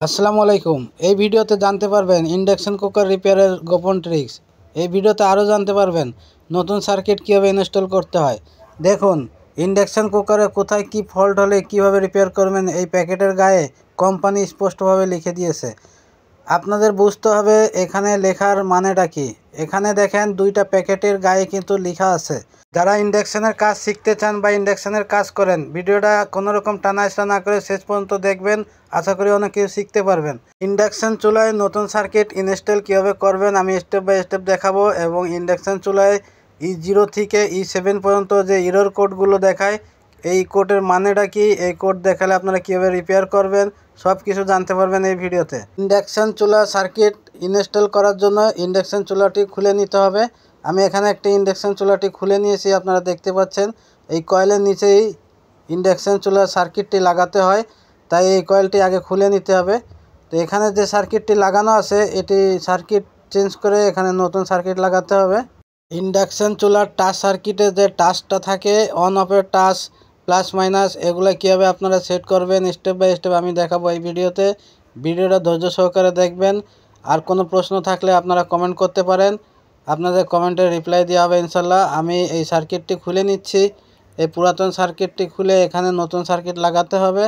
আসসালামু আলাইকুম। এই ভিডিওতে জানতে পারবেন ইন্ডাকশন কুকার রিপেয়ারের গোপন ট্রিক্স। এই ভিডিওতে আরও জানতে পারবেন নতুন সার্কিট কীভাবে ইনস্টল করতে হয়। দেখুন, ইন্ডাকশন কুকারে কোথায় কি ফল্ট হলে কিভাবে রিপেয়ার করবেন এই প্যাকেটের গায়ে কোম্পানি স্পষ্টভাবে লিখে দিয়েছে। আপনাদের বুঝতে হবে এখানে লেখার মানেটা কি। এখানে দেখেন দুইটা প্যাকেটের গায়ে কিন্তু লেখা আছে। যারা ইন্ডাকশনের কাজ শিখতে চান বা ইন্ডাকশনের কাজ করেন, ভিডিওটা কোনো রকম টানাহেঁচড়া না করে শেষ পর্যন্ত দেখবেন। আশা করি অনেক কিছু শিখতে পারবেন। ইন্ডাকশন চুলায় নতুন সার্কিট ইনস্টল কীভাবে করবেন আমি স্টেপ বাই স্টেপ দেখাবো। এবং ইন্ডাকশন চুলায় E0 থেকে E7 পর্যন্ত যে এরর কোডগুলো দেখায়, এই কোডের মানেটা কি, এই কোড দেখালে আপনারা কীভাবে রিপেয়ার করবেন সব কিছু জানতে পারবেন এই ভিডিওতে। ইন্ডাকশন চুলা সার্কিট ইনস্টল করার জন্য ইন্ডাকশন চুলাটি খুলে নিতে হবে। আমি এখানে একটি ইন্ডাকশন চুলাটি খুলে নিয়েছি, আপনারা দেখতে পাচ্ছেন। এই কয়েলের নিচেই ইন্ডাকশন চুলার সার্কিটটি লাগাতে হয়, তাই এই কয়েলটি আগে খুলে নিতে হবে। তো এখানে যে সার্কিটটি লাগানো আছে এটি সার্কিট চেঞ্জ করে এখানে নতুন সার্কিট লাগাতে হবে। ইন্ডাকশন চুলার টাচ সার্কিটে যে টাচটা থাকে, অন অফের টাচ, প্লাস মাইনাস, এগুলো কীভাবে আপনারা সেট করবেন স্টেপ বাই স্টেপ আমি দেখাবো এই ভিডিওতে। ভিডিওটা ধৈর্য সহকারে দেখবেন। আর কোনো প্রশ্ন থাকলে আপনারা কমেন্ট করতে পারেন, আপনাদের কমেন্টে রিপ্লাই দেওয়া হবে ইনশাল্লাহ। আমি এই সার্কিটটি খুলে নিচ্ছি। এই পুরাতন সার্কিটটি খুলে এখানে নতুন সার্কিট লাগাতে হবে।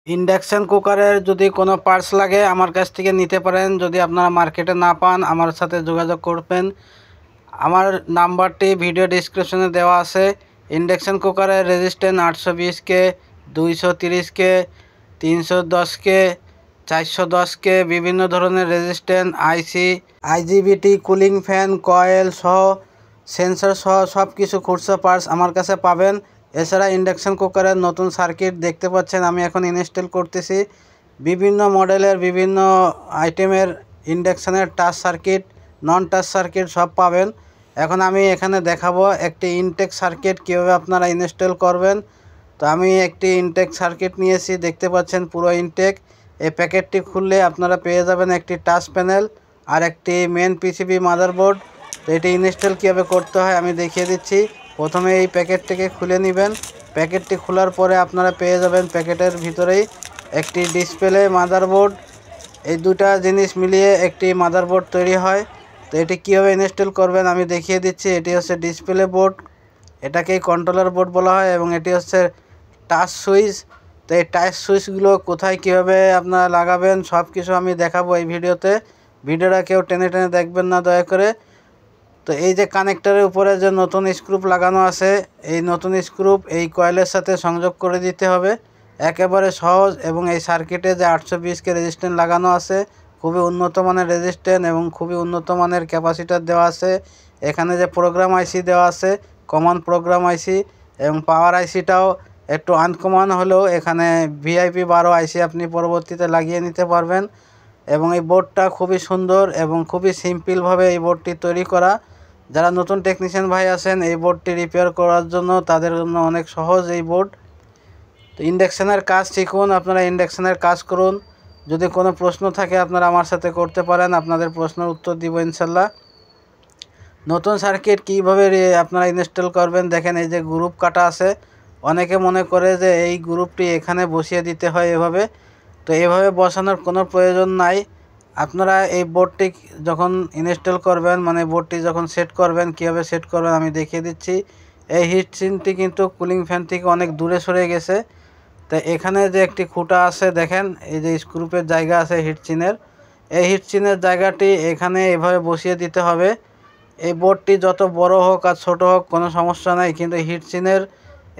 ইন্ডাকশন কুকারের যদি কোনো পার্টস লাগে আমার কাছ থেকে নিতে পারেন। যদি আপনারা মার্কেটে না পান আমার সাথে যোগাযোগ করবেন। আমার নাম্বারটি ভিডিও ডিসক্রিপশনে দেওয়া আছে। ইন্ডাকশন কুকারের resistance 820K, 230K, 310K, 410K, বিভিন্ন ধরনের রেজিস্ট্যান্স, আইসি, আইজিবিটি, কুলিং ফ্যান, কয়েল সহ, সেন্সর সহ সব কিছু খুচরো পার্টস আমার কাছে পাবেন। এছাড়া ইন্ডাকশন কুকারের নতুন সার্কিট দেখতে পাচ্ছেন আমি এখন ইনস্টল করতেছি। বিভিন্ন মডেলের বিভিন্ন আইটেমের ইন্ডাকশনের touch circuit, non touch circuit সব পাবেন। এখন আমি এখানে দেখাবো একটি ইনটেক সার্কিট কীভাবে আপনারা ইনস্টল করবেন। তো আমি একটি ইনটেক সার্কিট নিয়েছি, দেখতে পাচ্ছেন পুরো ইনটেক। এই প্যাকেটটি খুললে আপনারা পেয়ে যাবেন একটি টাচ প্যানেল আর একটি মেন পিসিবি মাদারবোর্ড। তো এটি ইনস্টল কীভাবে করতে হয় আমি দেখিয়ে দিচ্ছি। প্রথমে এই প্যাকেটটিকে খুলে নেবেন। প্যাকেটটি খোলার পরে আপনারা পেয়ে যাবেন প্যাকেটের ভিতরেই একটি ডিসপ্লে, মাদারবোর্ড। এই দুটা জিনিস মিলিয়ে একটি মাদারবোর্ড তৈরি হয়। তো এটি কীভাবে ইনস্টল করবেন আমি দেখিয়ে দিচ্ছি। এটি হচ্ছে ডিসপ্লে বোর্ড, এটাকেই কন্ট্রোলার বোর্ড বলা হয়, এবং এটি হচ্ছে টাচ সুইচ। তো এই টাচ সুইচগুলো কোথায় কীভাবে আপনারা লাগাবেন সব কিছু আমি দেখাবো এই ভিডিওতে। ভিডিওটা কেউ টেনে টেনে দেখবেন না দয়া করে। তো এই যে কানেক্টরের উপরে যে নতুন স্ক্রুপ লাগানো আছে, এই নতুন স্ক্রুপ এই কয়েলের সাথে সংযোগ করে দিতে হবে। একেবারে সহজ। এবং এই সার্কিটে যে 820K রেজিস্ট্যান্স লাগানো আছে, খুবই উন্নত মানের রেজিস্ট্যান্স এবং খুবই উন্নত মানের ক্যাপাসিটার দেওয়া আছে। এখানে যে প্রোগ্রাম আইসি দেওয়া আছে, কমন প্রোগ্রাম আইসি, এবং পাওয়ার আইসিটাও একটু আনকমন হলেও এখানে VIP 12 আইসি আপনি পরবর্তীতে লাগিয়ে নিতে পারবেন। এবং এই বোর্ডটা খুবই সুন্দর এবং খুবই সিম্পলভাবে এই বোর্ডটি তৈরি করা। যারা নতুন টেকনিশিয়ান ভাই আছেন এই বোর্ডটি রিপেয়ার করার জন্য, তাদের জন্য অনেক সহজ এই বোর্ড। তো ইন্ডাকশনের কাজ শিখুন, আপনারা ইন্ডাকশনের কাজ করুন। যদি কোনো প্রশ্ন থাকে আপনারা আমার সাথে করতে পারেন, আপনাদের প্রশ্নের উত্তর দিব ইনশাল্লাহ। নতুন সার্কিট কীভাবে আপনারা ইনস্টল করবেন দেখেন, এই যে গ্রুপ কাটা আছে। অনেকে মনে করে যে এই গ্রুপটি এখানে বসিয়ে দিতে হয় এভাবে। তো এভাবে বসানোর কোনো প্রয়োজন নাই। আপনারা এই বোর্ডটি যখন ইনস্টল করবেন, মানে বোর্ডটি যখন সেট করবেন, কীভাবে সেট করবেন আমি দেখিয়ে দিচ্ছি। এই হিটসিনটি কিন্তু কুলিং ফ্যান থেকে অনেক দূরে সরে গেছে। তো এখানে যে একটি খুঁটা আছে দেখেন, এই যে স্ক্রুপের জায়গা আছে হিটসিনের, এই হিটসিনের জায়গাটি এখানে এভাবে বসিয়ে দিতে হবে। এই বোর্ডটি যত বড় হোক আর ছোট হোক কোনো সমস্যা নাই, কিন্তু হিটসিনের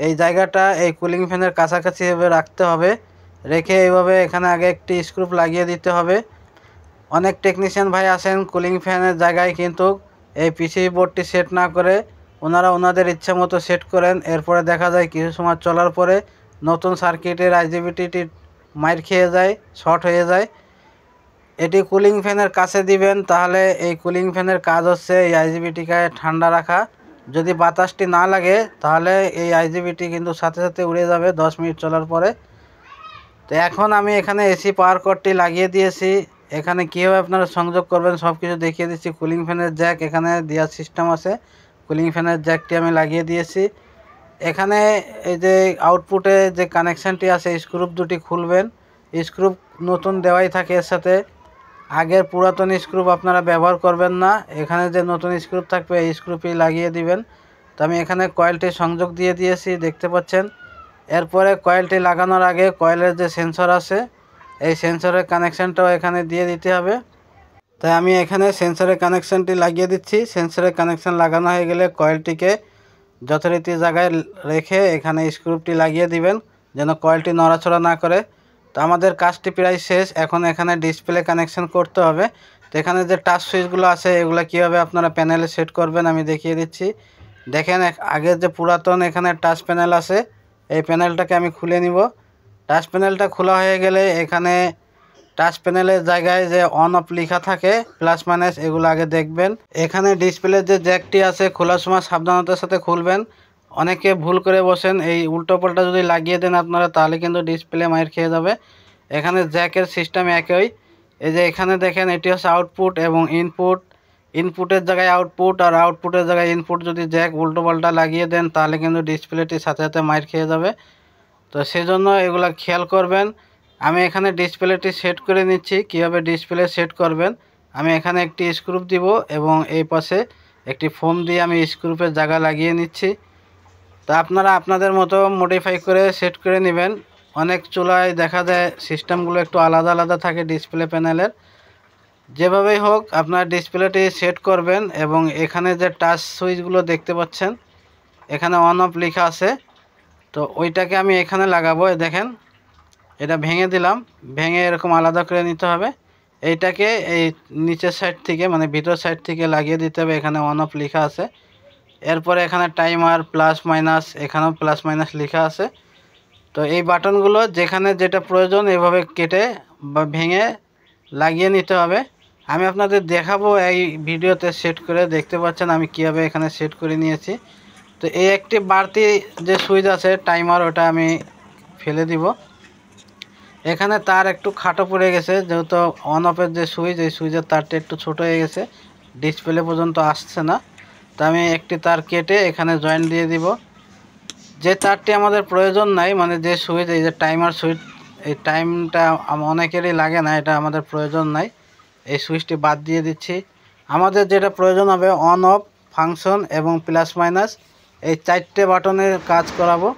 এই জায়গাটা এই কুলিং ফ্যানের কাছাকাছি এভাবে রাখতে হবে। রেখে এইভাবে এখানে আগে একটি স্ক্রুপ লাগিয়ে দিতে হবে। অনেক টেকনিশিয়ান ভাই আছেন কুলিং ফ্যানের জায়গায় কিন্তু এই পিসিবি বোর্ডটি সেট না করে ওনারা ওনাদের ইচ্ছা মতো সেট করেন। এরপরে দেখা যায় কিছু সময় চলার পরে নতুন সার্কিটের আইজিবিটিটি মাইর খেয়ে যায়, শর্ট হয়ে যায়। এটি কুলিং ফ্যানের কাছে দিবেন, তাহলে এই কুলিং ফ্যানের কাজ হচ্ছে এই আইজিবিটিকে ঠান্ডা রাখা। যদি বাতাসটি না লাগে তাহলে এই আইজিবিটি কিন্তু সাথে সাথে উড়ে যাবে 10 মিনিট চলার পরে। তো এখন আমি এখানে এসি পাওয়ার কর্ডটি লাগিয়ে দিয়েছি। এখানে কীভাবে আপনারা সংযোগ করবেন সব কিছু দেখিয়ে দিচ্ছি। কুলিং ফ্যানের জ্যাক এখানে দেওয়ার সিস্টেম আছে, কুলিং ফ্যানের জ্যাকটি আমি লাগিয়ে দিয়েছি। এখানে এই যে আউটপুটে যে কানেকশানটি আছে স্ক্রুপ দুটি খুলবেন স্ক্রু নতুন দেওয়াই থাকে এর সাথে। আগের পুরাতন স্ক্রু আপনারা ব্যবহার করবেন না, এখানে যে নতুন স্ক্রু থাকবে এই স্ক্রুপই লাগিয়ে দিবেন। তো আমি এখানে কয়েলটি সংযোগ দিয়ে দিয়েছি, দেখতে পাচ্ছেন। এরপরে কয়েলটি লাগানোর আগে কয়েলের যে সেন্সর আছে এই সেন্সরের কানেকশানটাও এখানে দিয়ে দিতে হবে। তাই আমি এখানে সেন্সরের কানেকশানটি লাগিয়ে দিচ্ছি। সেন্সরের কানেকশান লাগানো হয়ে গেলে কয়েলটিকে যথারীতি জায়গায় রেখে এখানে স্ক্রুপটি লাগিয়ে দিবেন যেন কয়েলটি নড়াচড়া না করে। তো আমাদের কাজটি প্রায় শেষ। এখন এখানে ডিসপ্লে কানেকশান করতে হবে। তো এখানে যে টাচ সুইচগুলো আছে এগুলো কীভাবে আপনারা প্যানেলে সেট করবেন আমি দেখিয়ে দিচ্ছি। দেখেন আগের যে পুরাতন এখানে টাচ প্যানেল আছে এই প্যানেলটাকে আমি খুলে নিব। টাচ প্যানেলটা খোলা হয়ে গেলে এখানে টাচ প্যানেলের জায়গায় যে অন অফ লেখা থাকে প্লাস মাইনাস এগুলো আগে দেখবেন। এখানে ডিসপ্লের যে জ্যাকটি আছে খোলার সময় সাবধানতার সাথে খুলবেন। অনেকে ভুল করে বসেন, এই উল্টো পাল্টা যদি লাগিয়ে দেন আপনারা তাহলে কিন্তু ডিসপ্লে মাইর খেয়ে যাবে। এখানে জ্যাকের সিস্টেম একই। এই যে এখানে দেখেন এটি হচ্ছে আউটপুট এবং ইনপুট। ইনপুটের জায়গায় আউটপুট আর আউটপুটের জায়গায় ইনপুট যদি জ্যাক উল্টো পাল্টা লাগিয়ে দেন তাহলে কিন্তু ডিসপ্লেটির সাথে সাথে মাইর খেয়ে যাবে। তো সেজন্য এগুলো খেয়াল করবেন। আমি এখানে ডিসপ্লেটি সেট করে নিচ্ছি। কীভাবে ডিসপ্লে সেট করবেন, আমি এখানে একটি স্ক্রুপ দিব এবং এই পাশে একটি ফোম দিয়ে আমি স্ক্রুপের জায়গা লাগিয়ে নিচ্ছি। তা আপনারা আপনাদের মতো মডিফাই করে সেট করে নেবেন। অনেক চুলায় দেখা যায় সিস্টেমগুলো একটু আলাদা আলাদা থাকে ডিসপ্লে প্যানেলের। যেভাবেই হোক আপনার ডিসপ্লেটি সেট করবেন এবং এখানে যে টাচ সুইচগুলো দেখতে পাচ্ছেন এখানে অন অফ লেখা আছে, তো ওইটাকে আমি এখানে লাগাবো। দেখেন এটা ভেঙে দিলাম, ভেঙে এরকম আলাদা করে নিতে হবে। এইটাকে এই নিচের সাইড থেকে মানে ভিতর সাইড থেকে লাগিয়ে দিতে হবে। এখানে অন অফ লেখা আছে। এরপরে এখানে টাইমার প্লাস মাইনাস, এখানেও প্লাস মাইনাস লেখা আছে। তো এই বাটনগুলো যেখানে যেটা প্রয়োজন এভাবে কেটে বা ভেঙে লাগিয়ে নিতে হবে। আমি আপনাদের দেখাবো এই ভিডিওতে সেট করে। দেখতে পাচ্ছেন আমি কীভাবে এখানে সেট করে নিয়েছি। তো এই একটি বাড়তি যে সুইচ আছে টাইমার ওটা আমি ফেলে দিব। এখানে তার একটু খাটো পড়ে গেছে, যেহেতু অন অফের যে সুইচ এই সুইচের তারটা একটু ছোট হয়ে গেছে, ডিসপ্লে পর্যন্ত আসছে না। তা আমি একটি তার কেটে এখানে জয়েন্ট দিয়ে দিব। যে তারটি আমাদের প্রয়োজন নাই মানে যে সুইচ এই যে টাইমার সুইচ এই টাইমটা অনেকেরই লাগে না, এটা আমাদের প্রয়োজন নাই, এই সুইচটি বাদ দিয়ে দিচ্ছি। আমাদের যেটা প্রয়োজন হবে অন অফ, ফাংশন এবং প্লাস মাইনাস এই 4টে বাটনের কাজ করাবো।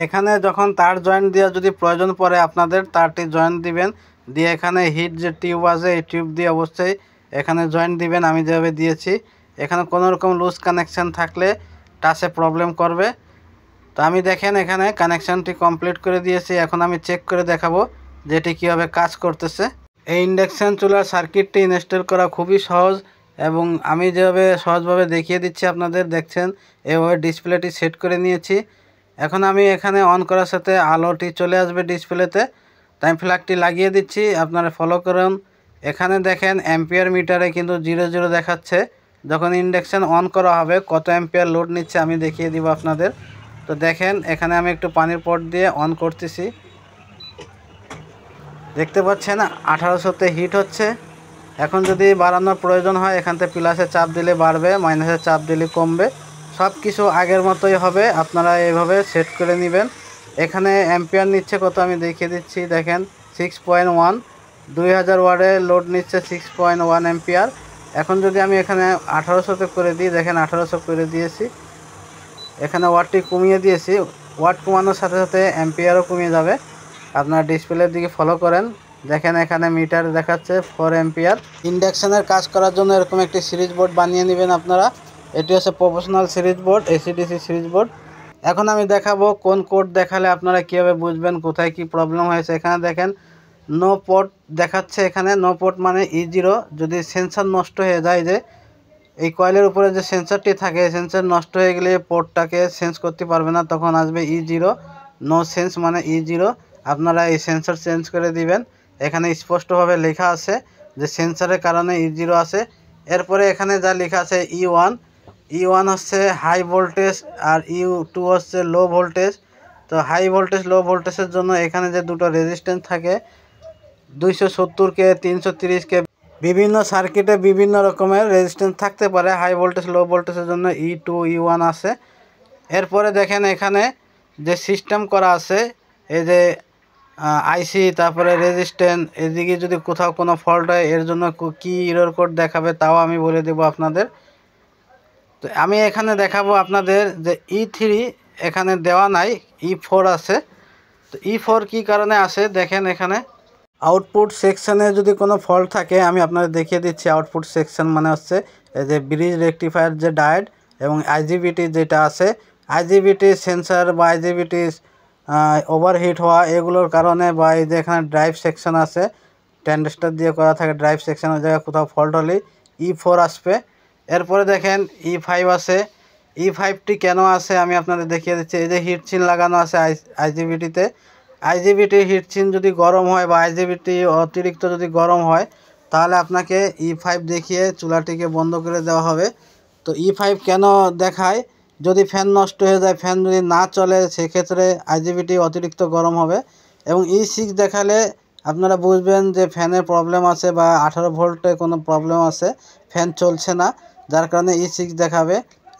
এখানে যখন তার জয়েন্ট দেওয়া যদি প্রয়োজন পড়ে আপনাদের তারটি জয়েন্ট দিবেন, দিয়ে এখানে হিট যে টিউব আছে এই টিউব দিয়ে অবশ্যই এখানে জয়েন্ট দিবেন আমি যেভাবে দিয়েছি। এখানে কোনো রকম লুজ কানেকশান থাকলে টাচে প্রবলেম করবে। তো আমি দেখেন এখানে কানেকশানটি কমপ্লিট করে দিয়েছি। এখন আমি চেক করে দেখাবো যে এটি কীভাবে কাজ করতেছে। এই ইন্ডাকশান চুলার সার্কিটটি ইনস্টল করা খুবই সহজ এবং আমি যেভাবে সহজভাবে দেখিয়ে দিচ্ছি আপনাদের দেখছেন এভাবে ডিসপ্লেটি সেট করে নিয়েছি। এখন আমি এখানে অন করার সাথে আলোটি চলে আসবে ডিসপ্লেতে, তাই ফ্ল্যাগটি লাগিয়ে দিচ্ছি, আপনারা ফলো করুন। এখানে দেখেন অ্যাম্পিয়ার মিটারে কিন্তু 0 দেখাচ্ছে। যখন ইন্ডাকশান অন করা হবে কত অ্যাম্পিয়ার লোড নিচ্ছে আমি দেখিয়ে দিব আপনাদের। তো দেখেন এখানে আমি একটু পানির পট দিয়ে অন করতেছি, দেখতে পাচ্ছেন 1800-তে হিট হচ্ছে। এখন যদি বাড়ানোর প্রয়োজন হয় এখান থেকে প্লাসে চাপ দিলে বাড়বে, মাইনাসে চাপ দিলে কমবে, সব কিছু আগের মতোই হবে। আপনারা এইভাবে সেট করে নেবেন। এখানে অ্যাম্পিয়ার নিচ্ছে কত আমি দেখিয়ে দিচ্ছি, দেখেন 6.1, 2000 ওয়ার্ডে লোড নিচ্ছে 6.1 অ্যাম্পিয়ার। এখন যদি আমি এখানে 1800-তে করে দিই, দেখেন 1800 করে দিয়েছি। এখানে ওয়াটটি কমিয়ে দিয়েছি, ওয়াট কমানোর সাথে সাথে অ্যাম্পিয়ারও কমিয়ে যাবে। আপনার ডিসপ্লের দিকে ফলো করেন, দেখেন এখানে মিটার দেখাচ্ছে 4 অ্যাম্পিয়ার। ইন্ডাকশানের কাজ করার জন্য এরকম একটি সিরিজ বোর্ড বানিয়ে নেবেন আপনারা। এটি হচ্ছে professional series board, AC DC series board. এখন আমি দেখাবো কোন কোড দেখালে আপনারা কীভাবে বুঝবেন কোথায় কি প্রবলেম হয়েছে। এখানে দেখেন নো পোর্ট দেখাচ্ছে, এখানে নো পোর্ট মানে E0। যদি সেন্সর নষ্ট হয়ে যায়, যে এই কয়েলের উপরে যে সেন্সরটি থাকে সেন্সর নষ্ট হয়ে গেলে পোর্টটাকে সেন্স করতে পারবে না, তখন আসবে E0, নো সেন্স মানে E0। আপনারা এই সেন্সর চেঞ্জ করে দিবেন। এখানে স্পষ্টভাবে লেখা আছে যে সেন্সরের কারণে E0 আছে। এরপরে এখানে যা লেখা আছে E1 হচ্ছে হাই ভোল্টেজ আর U2 হচ্ছে লো ভোল্টেজ। তো হাই ভোল্টেজ লো ভোল্টেজের জন্য এখানে যে দুটো রেজিস্ট্যান্স থাকে 270K 330K, বিভিন্ন সার্কিটে বিভিন্ন রকমের রেজিস্ট্যান্স থাকতে পারে। হাই ভোল্টেজ লো ভোল্টেজের জন্য E2 E1 আছে। এরপরে দেখেন এখানে যে সিস্টেম করা আছে, এই যে আইসি, তারপরে রেজিস্ট্যান্স, এদিকে যদি কোথাও কোনো ফল্ট হয় এর জন্য কি এরর কোড দেখাবে তাও আমি বলে দেবো আপনাদের। তো আমি এখানে দেখাবো আপনাদের যে E3 এখানে দেওয়া নাই, E4 আছে। তো E4 কী কারণে আসে দেখেন, এখানে আউটপুট সেকশানে যদি কোনো ফল্ট থাকে আমি আপনাদের দেখিয়ে দিচ্ছি। আউটপুট সেকশন মানে হচ্ছে এই যে ব্রিজ রেকটিফায়ার যে ডায়োড এবং আইজিবিটি যেটা আছে, আইজিবিটি সেন্সার বা আইজিবিটি ওভারহিট হওয়া এগুলোর কারণে, বা এই যে এখানে ড্রাইভ সেকশন আছে, ট্যান্ডেস্টার দিয়ে করা থাকে ড্রাইভ সেকশনের জায়গায় কোথাও ফল্ট হলেই E4 আসবে। এরপরে দেখেন E5 আছে। E5টি কেন আছে আমি আপনাদের দেখিয়ে দিচ্ছি। এই যে হিট চিন লাগানো আছে আইজিবিটিতে, আইজিবিটি হিট চিন যদি গরম হয় বা আইজিবিটি অতিরিক্ত যদি গরম হয় তাহলে আপনাকে E5 দেখিয়ে চুলাটিকে বন্ধ করে দেওয়া হবে। তো E5 কেন দেখায়, যদি ফ্যান নষ্ট হয়ে যায়, ফ্যান যদি না চলে সেক্ষেত্রে আইজিবিটি অতিরিক্ত গরম হবে। এবং E6 দেখালে আপনারা বুঝবেন যে ফ্যানের প্রবলেম আছে বা 18 ভোল্টে কোনো প্রবলেম আছে, ফ্যান চলছে না, যার কারণে E6 দেখাবে।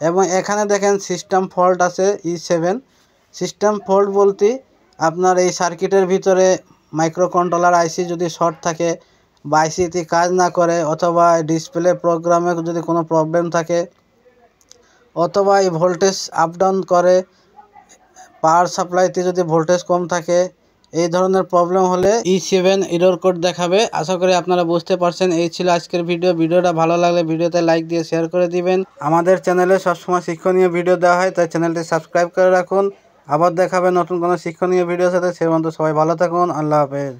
এবং এখানে দেখেন সিস্টেম ফল্ট আছে E7। সিস্টেম ফল্ট বলতে আপনার এই সার্কিটের ভিতরে মাইক্রো কন্ট্রোলার আইসি যদি শর্ট থাকে বা আইসিটি কাজ না করে, অথবা ডিসপ্লে প্রোগ্রামে যদি কোনো প্রবলেম থাকে, অথবা এই ভোল্টেজ আপ ডাউন করে, পাওয়ার সাপ্লাইতে যদি ভোল্টেজ কম থাকে, এই ধরনের প্রবলেম হলে E7 এরর কোড দেখাবে। আশা করি আপনারা বুঝতে পারছেন। এই ছিল আজকের ভিডিওটা ভালো লাগলে ভিডিওতে লাইক দিয়ে শেয়ার করে দিবেন। আমাদের চ্যানেলে সবসময় শিক্ষণীয় ভিডিও দেওয়া হয়, তাই চ্যানেলটি সাবস্ক্রাইব করে রাখুন। আবার দেখাবে নতুন কোনো শিক্ষণীয় ভিডিওর সাথে। সে পর্যন্ত সবাই ভালো থাকুন। আল্লাহ হাফেজ।